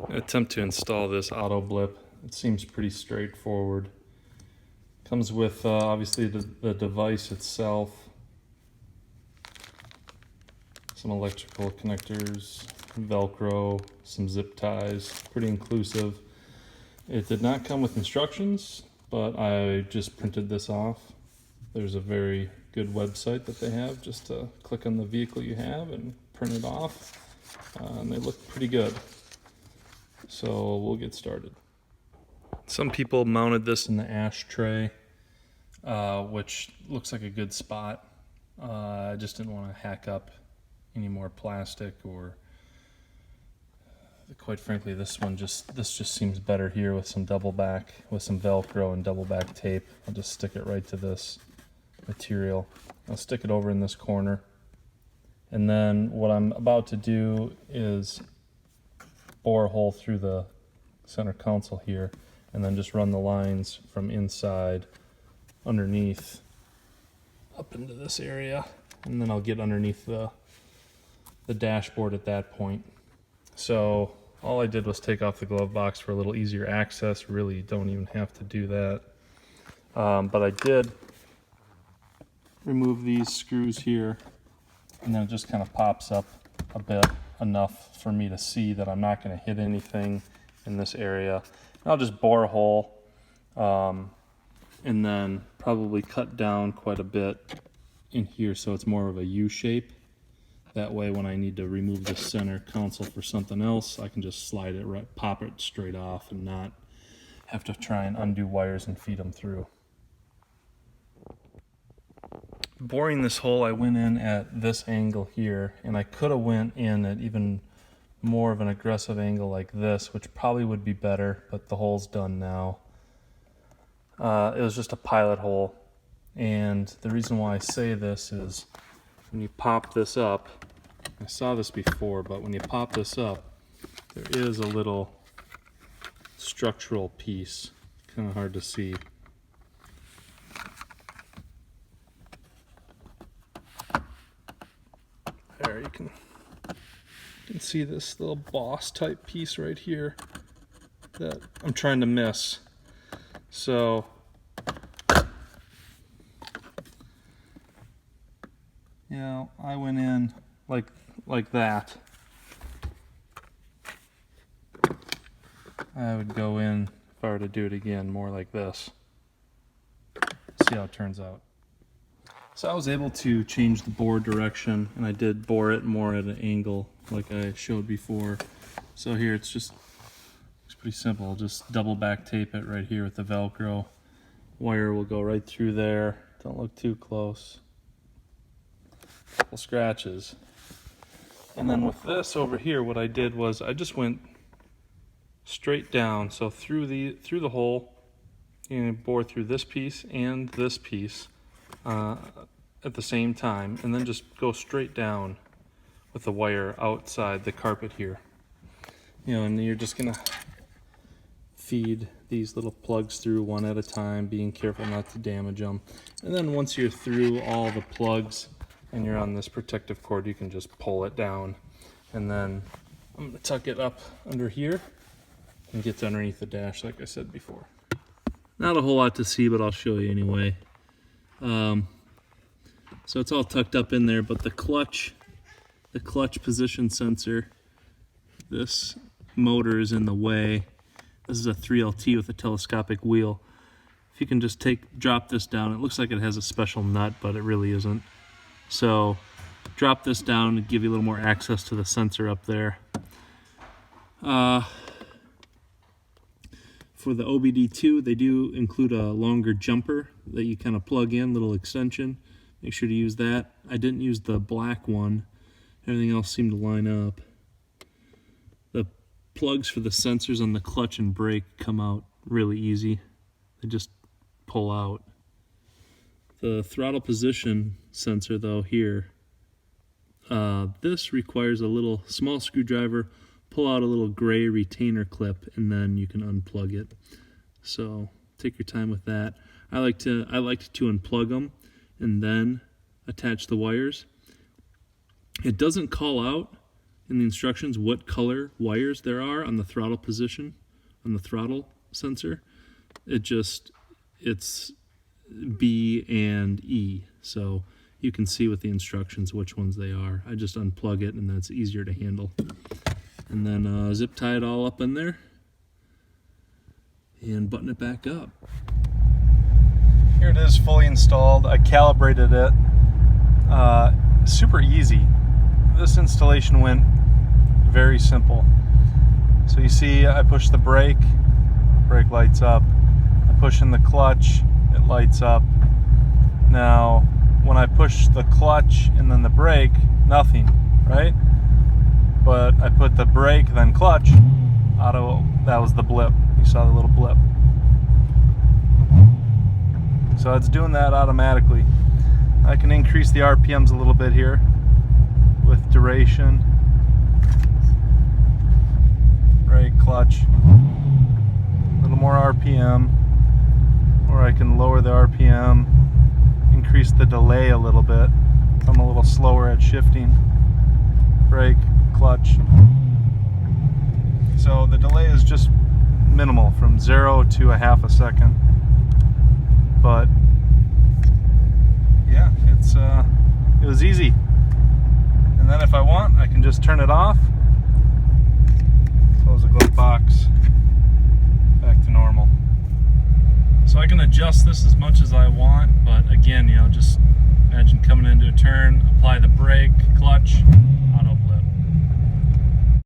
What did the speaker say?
Attempt to install this AutoBlip. It seems pretty straightforward. Comes with obviously the device itself, some electrical connectors, Velcro, some zip ties, pretty inclusive. It did not come with instructions, but I just printed this off. There's a very good website that they have, just to click on the vehicle you have and print it off, and they look pretty good. So we'll get started. Some people mounted this in the ashtray, which looks like a good spot. I just didn't want to hack up any more plastic, or quite frankly, this just seems better here with some double back, with some Velcro and double back tape. I'll just stick it right to this material. I'll stick it over in this corner. And then what I'm about to do is bore a hole through the center console here, and then just run the lines from inside underneath up into this area, and then I'll get underneath the dashboard at that point. So all I did was take off the glove box for a little easier access. Really don't even have to do that, but I did remove these screws here, and then it just kind of pops up a bit, enough for me to see that I'm not going to hit anything in this area. And I'll just bore a hole, and then probably cut down quite a bit in here so it's more of a U shape. That way when I need to remove the center console for something else, I can just slide it right, pop it straight off, and not have to try and undo wires and feed them through. Boring this hole, I went in at this angle here, and I could have went in at even more of an aggressive angle like this, which probably would be better, but the hole's done now. It was just a pilot hole, and the reason why I say this is when you pop this up, I saw this before, but when you pop this up, there is a little structural piece, kind of hard to see. There, you can see this little boss type piece right here that I'm trying to miss. So I went in like that. I would go in, if I were to do it again, more like this. See how it turns out. So I was able to change the bore direction, and I did bore it more at an angle like I showed before. So here it's pretty simple. Just double back tape it right here with the Velcro. Wire will go right through there. Don't look too close. Couple scratches. And then with this over here, what I did was I just went straight down. So through the hole, and bore through this piece and this piece at the same time, and then just go straight down with the wire outside the carpet here. And you're just gonna feed these little plugs through one at a time, being careful not to damage them. And then once you're through all the plugs and you're on this protective cord, you can just pull it down. And then I'm gonna tuck it up under here and get to underneath the dash like I said before. Not a whole lot to see, but I'll show you anyway. So it's all tucked up in there, but the clutch position sensor, this motor is in the way. This is a 3LT with a telescopic wheel. If you can just drop this down, it looks like it has a special nut, but it really isn't. So drop this down to give you a little more access to the sensor up there. For the OBD2, they do include a longer jumper that you kind of plug in, little extension. Make sure to use that. I didn't use the black one. Everything else seemed to line up. The plugs for the sensors on the clutch and brake come out really easy. They just pull out. The throttle position sensor though here, this requires a little small screwdriver. Pull out a little gray retainer clip, and then you can unplug it. So take your time with that. I like to unplug them and then attach the wires. It doesn't call out in the instructions what color wires there are on the throttle position, on the throttle sensor. It's B and E, so you can see with the instructions which ones they are. I just unplug it and that's easier to handle. And then zip tie it all up in there and button it back up. Here it is fully installed. I calibrated it. Super easy. This installation went very simple. So you see I push the brake lights up. I push in the clutch, it lights up. Now when I push the clutch and then the brake, nothing, right? But I put the brake then clutch, auto, that was the blip. You saw the little blip. So it's doing that automatically. I can increase the RPMs a little bit here with duration. Brake, clutch, a little more RPM, or I can lower the RPM, increase the delay a little bit. I'm a little slower at shifting. Brake, clutch. So the delay is just minimal, from 0 to a half a second. But yeah, it was easy. And then if I want, I can just turn it off, close the glove box, back to normal. So I can adjust this as much as I want, but again, just imagine coming into a turn, apply the brake, clutch, auto